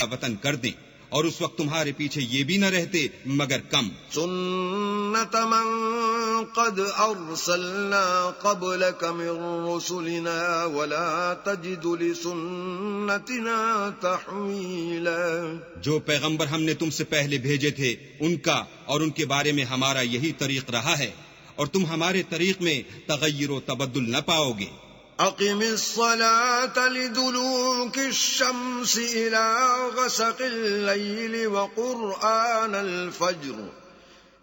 وطن کر دیں، اور اس وقت تمہارے پیچھے یہ بھی نہ رہتے مگر کم۔ سنت من قد ارسلنا قبلك من رسلنا ولا تجد لسنتنا تحویلا۔ جو پیغمبر ہم نے تم سے پہلے بھیجے تھے ان کا اور ان کے بارے میں ہمارا یہی طریق رہا ہے، اور تم ہمارے طریق میں تغیر و تبدل نہ پاؤ گے۔ اقم الصلاة لدلوك الشمس إلى غسق الليل وقرآن الفجر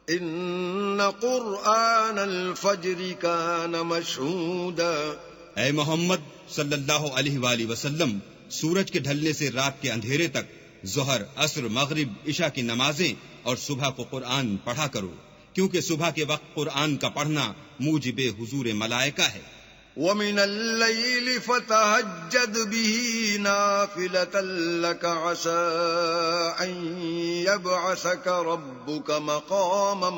إن قرآن الفجر كان مشهودا۔ اے محمد صلی اللہ علیہ وآلہ وسلم، سورج کے ڈھلنے سے رات کے اندھیرے تک ظہر، عصر، مغرب، عشاء کی نمازیں اور صبح کو قرآن پڑھا کرو، کیونکہ صبح کے وقت قرآن کا پڑھنا موجب حضور ملائکہ ہے۔ وَمِنَ اللَّيْلِ فَتَهَجَّدْ بِهِ نَافِلَةً لَكَ عَسَىٰ أَن يَبْعَثَكَ رَبُّكَ مَقَامًا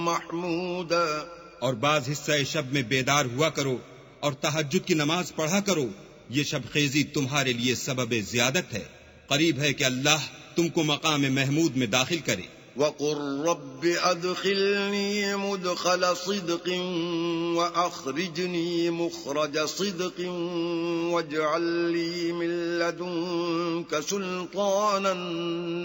مَحْمُودًا۔ اور بعض حصہ شب میں بیدار ہوا کرو اور تہجد کی نماز پڑھا کرو، یہ شب خیزی تمہارے لیے سبب زیادت ہے، قریب ہے کہ اللہ تم کو مقام محمود میں داخل کرے۔ وَقُلْ رَبِّ أَدْخِلْنِي مُدْخَلَ صِدْقٍ وَأَخْرِجْنِي مُخْرَجَ صِدْقٍ وَاجْعَل لِّي مِن لَّدُنكَ سُلْطَانًا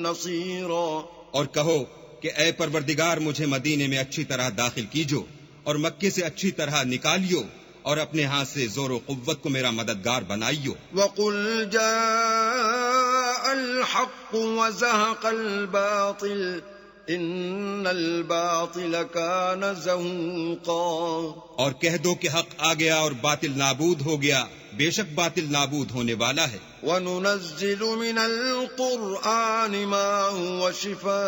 نَّصِيرًا۔ اور کہو کہ اے پروردگار مجھے مدینے میں اچھی طرح داخل کیجو اور مکے سے اچھی طرح نکالیو، اور اپنے ہاتھ سے زور و قوت کو میرا مددگار بنائیو۔ وَقُلْ جَاءَ الْحَقُّ وَزَهَقَ الْبَاطِلُ إِنَّ الْبَاطِلَ كَانَ زَهُوقًا۔ اور کہہ دو کہ حق آ گیا اور باطل نابود ہو گیا، بے شک باطل نابود ہونے والا ہے۔ وَنُنَزِّلُ مِنَ الْقُرْآنِ مَا هُوَ شِفَاءٌ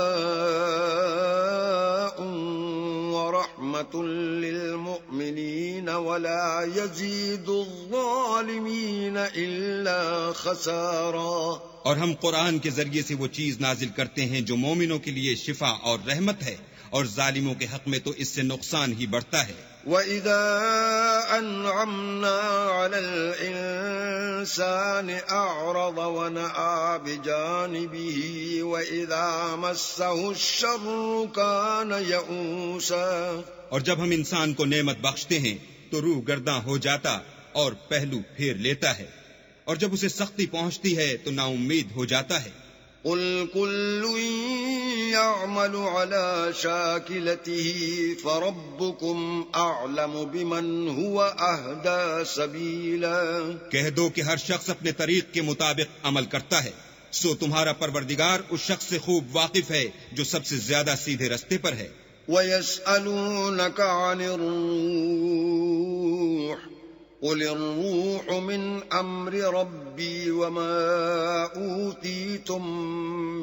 وَرَحْمَةٌ لِّلْمُؤْمِنِينَ وَلَا يَزِيدُ الظَّالِمِينَ إِلَّا خَسَارًا۔ اور ہم قرآن کے ذریعے سے وہ چیز نازل کرتے ہیں جو مومنوں کے لیے شفا اور رحمت ہے، اور ظالموں کے حق میں تو اس سے نقصان ہی بڑھتا ہے۔ وَإِذَا أَنْعَمْنَا عَلَى الْإِنسَانِ أَعْرَضَ وَنَأَىٰ بِجَانِبِهِ وَإِذَا مَسَّهُ الشَّرُّ كَانَ يَئُوسًا۔ اور جب ہم انسان کو نعمت بخشتے ہیں تو روح گرداں ہو جاتا اور پہلو پھیر لیتا ہے، اور جب اسے سختی پہنچتی ہے تو نا امید ہو جاتا ہے۔ قُلْ كُلٌّ يَعْمَلُ عَلَىٰ شَاكِلَتِهِ فَرَبُّكُمْ أَعْلَمُ بِمَنْ هُوَ أَهْدَىٰ سَبِيلًا۔ کہہ دو کہ ہر شخص اپنے طریق کے مطابق عمل کرتا ہے، سو تمہارا پروردگار اس شخص سے خوب واقف ہے جو سب سے زیادہ سیدھے رستے پر ہے۔ وَيَسْأَلُونَكَ عَنِ الرُّوحِ قُلِ الرُّوحُ مِنْ أَمْرِ رَبِّي وَمَا أُوتِيتُم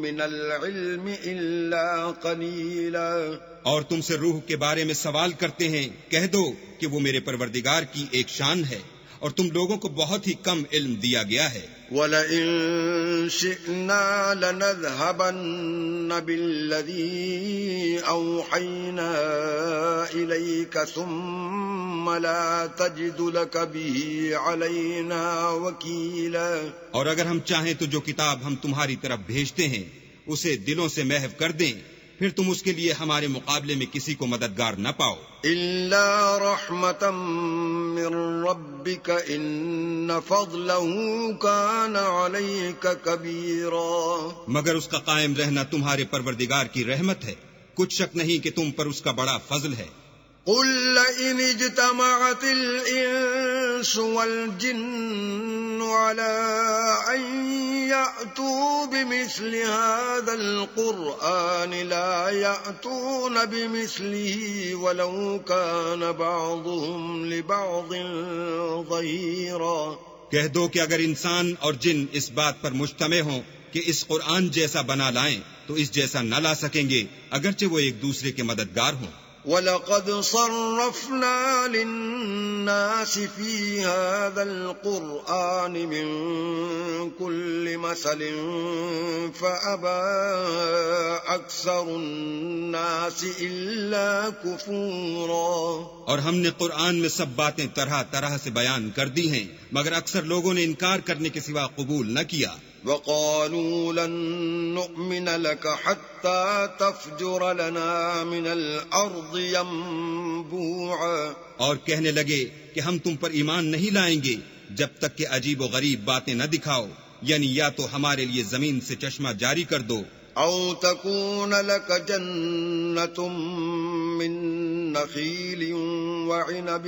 مِّنَ الْعِلْمِ إِلَّا قَلِيلًا۔ اور تم سے روح کے بارے میں سوال کرتے ہیں، کہہ دو کہ وہ میرے پروردگار کی ایک شان ہے، اور تم لوگوں کو بہت ہی کم علم دیا گیا ہے۔ وَلَئِن شِئْنَا لَنَذْهَبَنَّ بِالَّذِي أَوْحَيْنَا إِلَيْكَ ثُمَّ لَا تَجِدُ لَكَ بِهِ عَلَيْنَا وَكِيلًا۔ اور اگر ہم چاہیں تو جو کتاب ہم تمہاری طرف بھیجتے ہیں اسے دلوں سے محو کر دیں، پھر تم اس کے لیے ہمارے مقابلے میں کسی کو مددگار نہ پاؤ۔ إِلَّا رَحْمَةً مِّن رَّبِّكَ إِنَّ فَضْلَهُ كَانَ عَلَيْكَ كَبِيرًا۔ مگر اس کا قائم رہنا تمہارے پروردگار کی رحمت ہے، کچھ شک نہیں کہ تم پر اس کا بڑا فضل ہے۔ قُل لَّئِنِ اجْتَمَعَتِ الْإِنسُ وَالْجِنُّ عَلَىٰ أَن يَأْتُوا بِمِثْلِ هَٰذَا الْقُرْآنِ لَا يَأْتُونَ بِمِثْلِهِ وَلَوْ كَانَ بَعْضُهُمْ لِبَعْضٍ ظَهِيرًا۔ کہہ دو کہ اگر انسان اور جن اس بات پر مجتمع ہوں کہ اس قرآن جیسا بنا لائیں تو اس جیسا نہ لا سکیں گے، اگرچہ وہ ایک دوسرے کے مددگار ہوں۔ وَلَقَدْ صَرَّفْنَا لِلنَّاسِ فِي هَٰذَا الْقُرْآنِ مِن كُلِّ مَثَلٍ فَأَبَىٰ أَكْثَرُ النَّاسِ إِلَّا كُفُورًا۔ اور ہم نے قرآن میں سب باتیں طرح طرح سے بیان کر دی ہیں، مگر اکثر لوگوں نے انکار کرنے کے سوا قبول نہ کیا۔ وقالوا لن نؤمن لك حتى تفجر لنا من الأرض ينبوعا، اور کہنے لگے کہ ہم تم پر ایمان نہیں لائیں گے جب تک کہ عجیب و غریب باتیں نہ دکھاؤ، یعنی یا تو ہمارے لیے زمین سے چشمہ جاری کر دو، أو تكون لك جنة من نخيل وعنب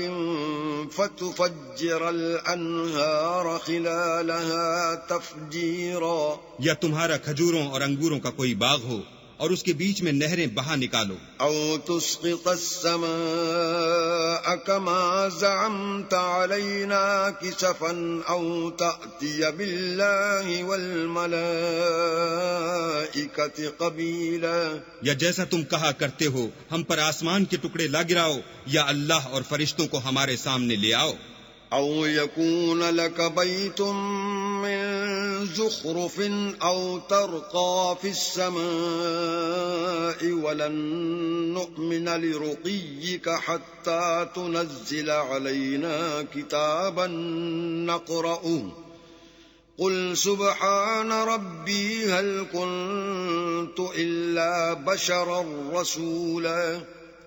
فتفجر الأنهار خلالها تفجيرا، یا تمہارا کھجوروں اور انگوروں کا کوئی باغ ہو اور اس کے بیچ میں نہریں بہا نکالو، أو تسقط السماء كما زعمت علينا كسفا أو تأتي بالله والملائكة قبيلا، یا جیسا تم کہا کرتے ہو ہم پر آسمان کے ٹکڑے لا گراؤ، یا اللہ اور فرشتوں کو ہمارے سامنے لے آؤ، أو يكون لك بيت من زخرف أو ترقى في السماء ولن نؤمن لرقيك حتى تنزل علينا كتابا نقرأه قل سبحان ربي هل كنت إلا بشرا رسولا،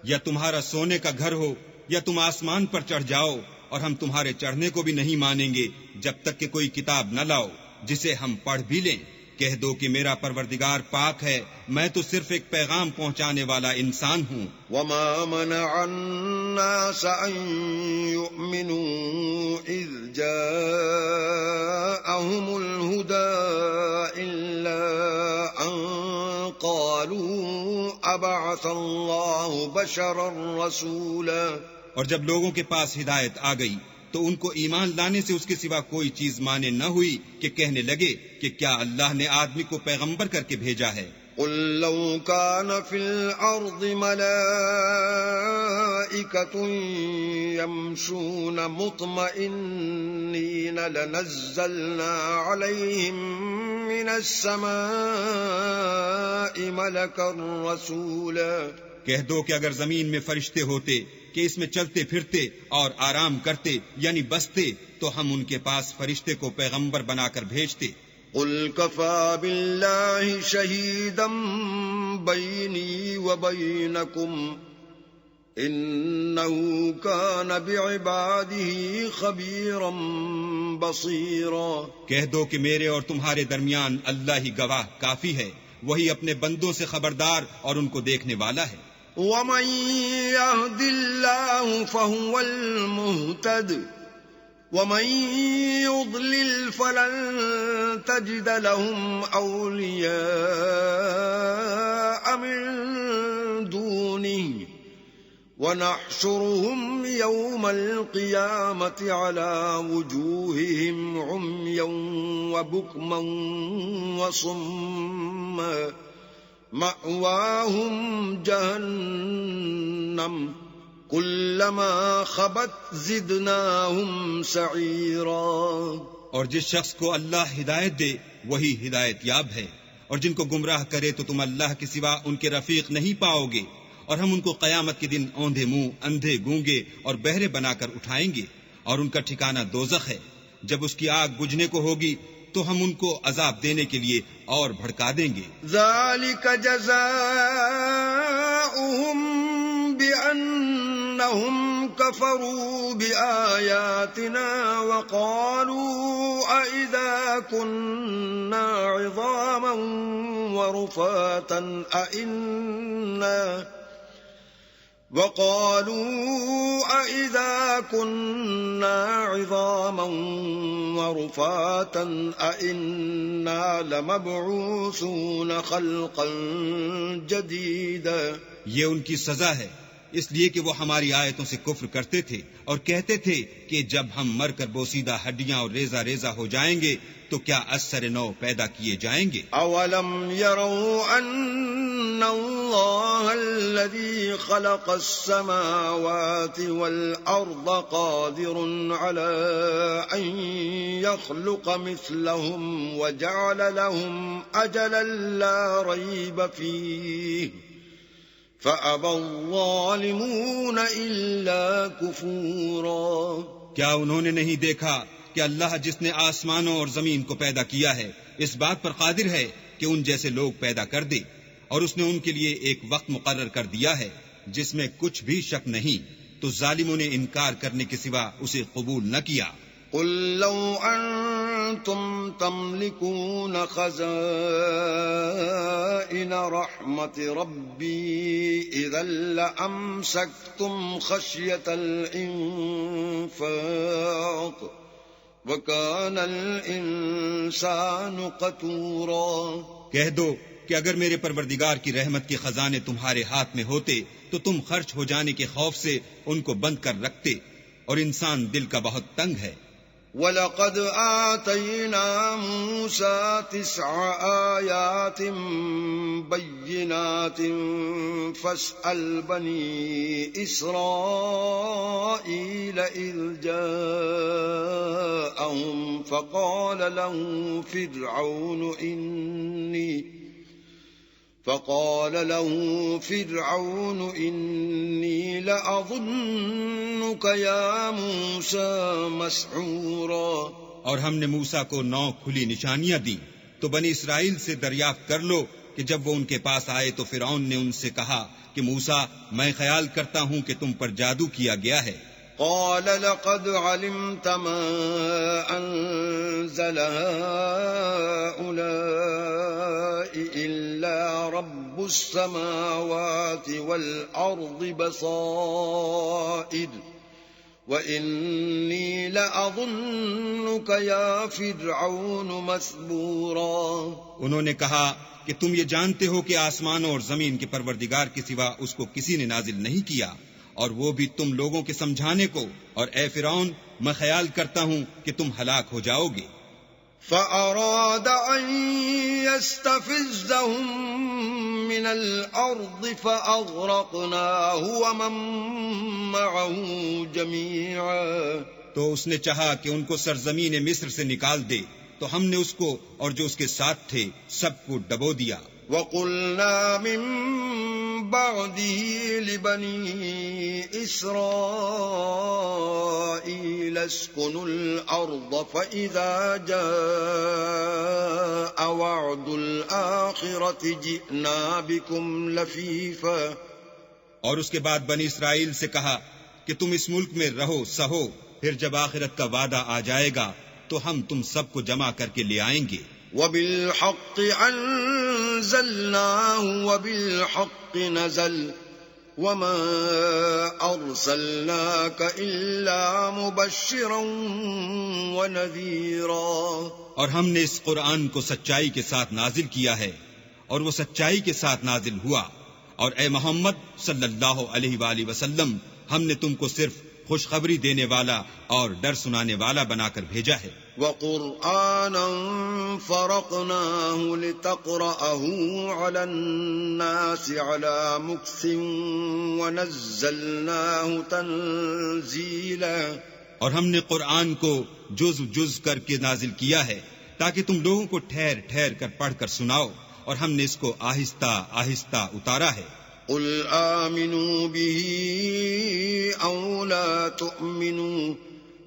یا تمہارا سونے کا گھر ہو یا تم آسمان پر چڑھ جاؤ، اور ہم تمہارے چڑھنے کو بھی نہیں مانیں گے جب تک کہ کوئی کتاب نہ لاؤ جسے ہم پڑھ بھی لیں۔ کہہ دو کہ میرا پروردگار پاک ہے، میں تو صرف ایک پیغام پہنچانے والا انسان ہوں۔ وما منع الناس أن يؤمنوا إذ جاءهم الهدى إلا أن قالوا أبعث الله بشرا رسولا، اور جب لوگوں کے پاس ہدایت آ گئی تو ان کو ایمان لانے سے اس کے سوا کوئی چیز مانے نہ ہوئی کہ کہنے لگے کہ کیا اللہ نے آدمی کو پیغمبر کر کے بھیجا ہے۔ قل لو كان في الأرض ملائكة يمشون مطمئنين لنزلنا عليهم من السماء ملكا رسولا، کہہ دو کہ اگر زمین میں فرشتے ہوتے کہ اس میں چلتے پھرتے اور آرام کرتے یعنی بستے تو ہم ان کے پاس فرشتے کو پیغمبر بنا کر بھیجتے۔ قل كفى بالله شهيدا بيني وبينكم إنه كان بعباده خبيرا بصيرا، کہہ دو کہ میرے اور تمہارے درمیان اللہ ہی گواہ کافی ہے، وہی اپنے بندوں سے خبردار اور ان کو دیکھنے والا ہے۔ ومن يهد الله فهو المهتد ومن يضلل فلن تجد لهم أولياء من دونه ونحشرهم يوم القيامة على وجوههم عميا وبكما وصما مأواهم جهنم كلما خبت زدناهم سعيرا، اور جس شخص کو اللہ ہدایت دے وہی ہدایت یاب ہے، اور جن کو گمراہ کرے تو تم اللہ کے سوا ان کے رفیق نہیں پاؤ گے، اور ہم ان کو قیامت کے دن اوندھے منہ اندھے گونگے اور بہرے بنا کر اٹھائیں گے، اور ان کا ٹھکانہ دوزخ ہے، جب اس کی آگ بجھنے کو ہوگی تو ہم ان کو عذاب دینے کے لیے اور بھڑکا دیں گے۔ ذلك جزاؤهم بأنهم كفروا بآياتنا وقالوا أئذا كنا عظاما ورفاتا أئذا كنا عظاما ورفاتا أئنا لمبعوثون خلقا جديدا، یہ ان کی سزا ہے اس لیے کہ وہ ہماری آیتوں سے کفر کرتے تھے اور کہتے تھے کہ جب ہم مر کر بوسیدہ ہڈیاں اور ریزہ ریزہ ہو جائیں گے تو کیا از سر نو پیدا کیے جائیں گے۔ اولم يروا ان اللہ الذي خلق السماوات والارض قادر على ان يخلق مثلهم وجعل لهم اجلا لا ريب فيه فأبى الظالمون إلا كفورا. کیا انہوں نے نہیں دیکھا کہ اللہ جس نے آسمانوں اور زمین کو پیدا کیا ہے اس بات پر قادر ہے کہ ان جیسے لوگ پیدا کر دے، اور اس نے ان کے لیے ایک وقت مقرر کر دیا ہے جس میں کچھ بھی شک نہیں، تو ظالموں نے انکار کرنے کے سوا اسے قبول نہ کیا. قل لو أنتم تملكون خزائن رحمة ربي إذا لأمسكتم خشية الإنفاق وكان الإنسان قتورا. کہہ دو کہ اگر میرے پروردگار کی رحمت کے خزانے تمہارے ہاتھ میں ہوتے تو تم خرچ ہو جانے کے خوف سے ان کو بند کر رکھتے، اور انسان دل کا بہت تنگ ہے. وَلَقَدْ آتَيْنَا مُوسَى 9 آيَاتٍ بَيِّنَاتٍ فَاسْأَلْ بَنِي إِسْرَائِيلَ إِذْ جَاءَهُمْ فَقَالَ له فرعون إني لأظنك يا موسى مسحورا. اور ہم نے موسیٰ کو 9 کھلی نشانیاں دی، تو بنی اسرائیل سے دریافت کر لو کہ جب وہ ان کے پاس آئے تو فرعون نے ان سے کہا کہ موسیٰ میں خیال کرتا ہوں کہ تم پر جادو کیا گیا ہے. قال لقد علمت ما أنزل هؤلاء إلا رب السماوات والأرض بصائر وإني لأظنك يا فرعون مثبورا. انہوں نے کہا کہ تم یہ جانتے ہو کہ آسمانوں اور زمین کے پروردگار کے سوا اس کو کسی نے نازل نہیں کیا، اور وہ بھی تم لوگوں کے سمجھانے کو، اور اے فرعون میں خیال کرتا ہوں کہ تم ہلاک ہو جاؤ گے. فأراد أن يستفزهم من الأرض فأغرقناه ومن معه جميعا. تو اس نے چاہا کہ ان کو سرزمین مصر سے نکال دے، تو ہم نے اس کو اور جو اس کے ساتھ تھے سب کو ڈبو دیا. وَقُلْنَا مِن بَعْدِهِ لِبَنِي إِسْرَائِيلَ اسْكُنُوا الْأَرْضَ فَإِذَا جَاءَ وَعْدُ الْآخِرَةِ جِئْنَا بِكُمْ لَفِيفًا. اور اس کے بعد بنی اسرائیل سے کہا کہ تم اس ملک میں رہو سہو، پھر جب آخرت کا وعدہ آ جائے گا تو ہم تم سب کو جمع کر کے لے آئیں گے. وَبِالْحَقِّ أَنزَلْنَاهُ وَبِالْحَقِّ نَزَلَ وَمَا أَرْسَلْنَاكَ إِلَّا مُبَشِّرًا وَنَذِيرًا. اور ہم نے اس قرآن کو سچائی کے ساتھ نازل کیا ہے، اور وہ سچائی کے ساتھ نازل ہوا، اور اے محمد صلی اللہ علیہ وآلہ وسلم ہم نے تم کو صرف خوشخبری دینے والا اور ڈر سنانے والا بنا کر بھیجا ہے. وَقُرْآنًا فَرَقْنَاهُ لِتَقْرَأَهُ عَلَى النَّاسِ عَلَى مُكْثٍ وَنَزَّلْنَاهُ تَنزِيلًا. اور ہم نے قرآن کو جز جز کر کے نازل کیا ہے تاکہ تم لوگوں کو ٹھہر ٹھہر کر پڑھ کر سناؤ، اور ہم نے اس کو آہستہ آہستہ اتارا ہے. قُلْ آمِنُوا بِهِ أَوْ لَا تُؤْمِنُوا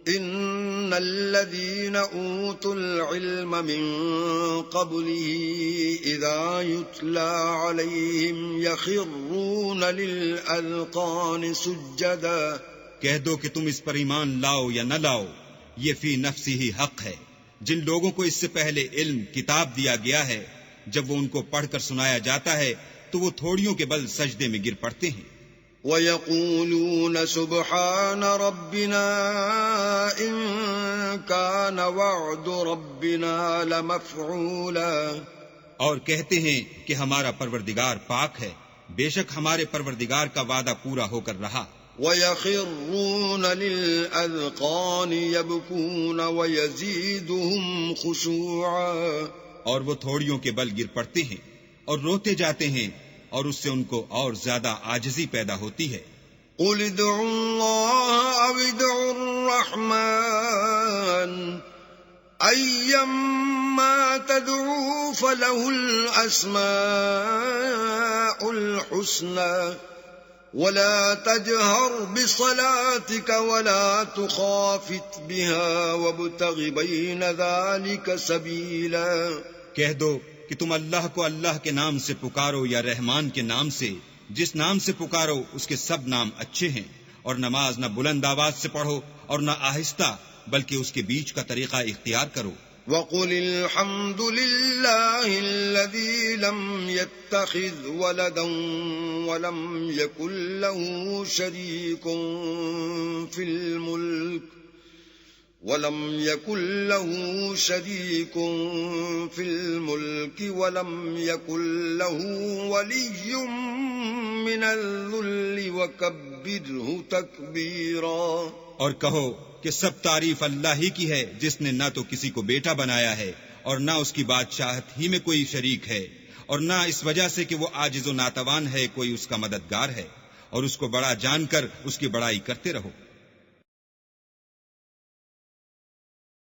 إِنَّ الَّذِينَ أُوتُوا الْعِلْمَ مِنْ قَبْلِهِ إِذَا يُتْلَى عَلَيْهِمْ يَخِرُّونَ لِلْأَذْقَانِ سُجَّدًا. کہہ دو کہ تم اس پر ایمان لاؤ یا نہ لاؤ، یہ فی نفسی ہی حق ہے. جن لوگوں کو اس سے پہلے علم کتاب دیا گیا ہے، جب وہ ان کو پڑھ کر سنایا جاتا ہے تو وہ تھوڑیوں کے بل سجدے میں گر پڑتے ہیں. وَيَقُولُونَ سُبْحَانَ رَبِّنَا إِن كَانَ وَعْدُ رَبِّنَا لَمَفْعُولًا. اور کہتے ہیں کہ ہمارا پروردگار پاک ہے، بے شک ہمارے پروردگار کا وعدہ پورا ہو کر رہا. وَيَخِرُّونَ لِلْأَذْقَانِ يَبْكُونَ وَيَزِيدُهُمْ خُشُوعًا. اور وہ تھوڑیوں کے بل گر پڑتے ہیں اور روتے جاتے ہیں، اور اس سے ان کو اور زیادہ عاجزی پیدا ہوتی ہے. قُلِ ادْعُوا اللَّهَ أَوِ ادْعُوا الرَّحْمَٰنَ أَيًّمَّا ما تدعو فله الأسماء الحسنى ولا تجهر بصلاتك ولا تخافت بها وابتغ بين ذلك سبيلا. کہہ دو کہ تم اللہ کو اللہ کے نام سے پکارو یا رحمان کے نام سے، جس نام سے پکارو اس کے سب نام اچھے ہیں، اور نماز نہ بلند آواز سے پڑھو اور نہ آہستہ، بلکہ اس کے بیچ کا طریقہ اختیار کرو. وَقُلِ الْحَمْدُ لِلَّهِ الَّذِي لَمْ يَتَّخِذْ وَلَدًا وَلَمْ يَكُنْ لَهُ شَرِيكٌ فِي الْمُلْكِ وَلَمْ يَكُنْ لَهُ وَلِيٌّ مِّنَ الذُّلِّ وَكَبِّرْهُ تَكْبِيرًا. اور کہو کہ سب تعریف اللہ ہی کی ہے، جس نے نہ تو کسی کو بیٹا بنایا ہے اور نہ اس کی بادشاہت ہی میں کوئی شریک ہے، اور نہ اس وجہ سے کہ وہ عاجز و ناتوان ہے کوئی اس کا مددگار ہے، اور اس کو بڑا جان کر اس کی بڑائی کرتے رہو.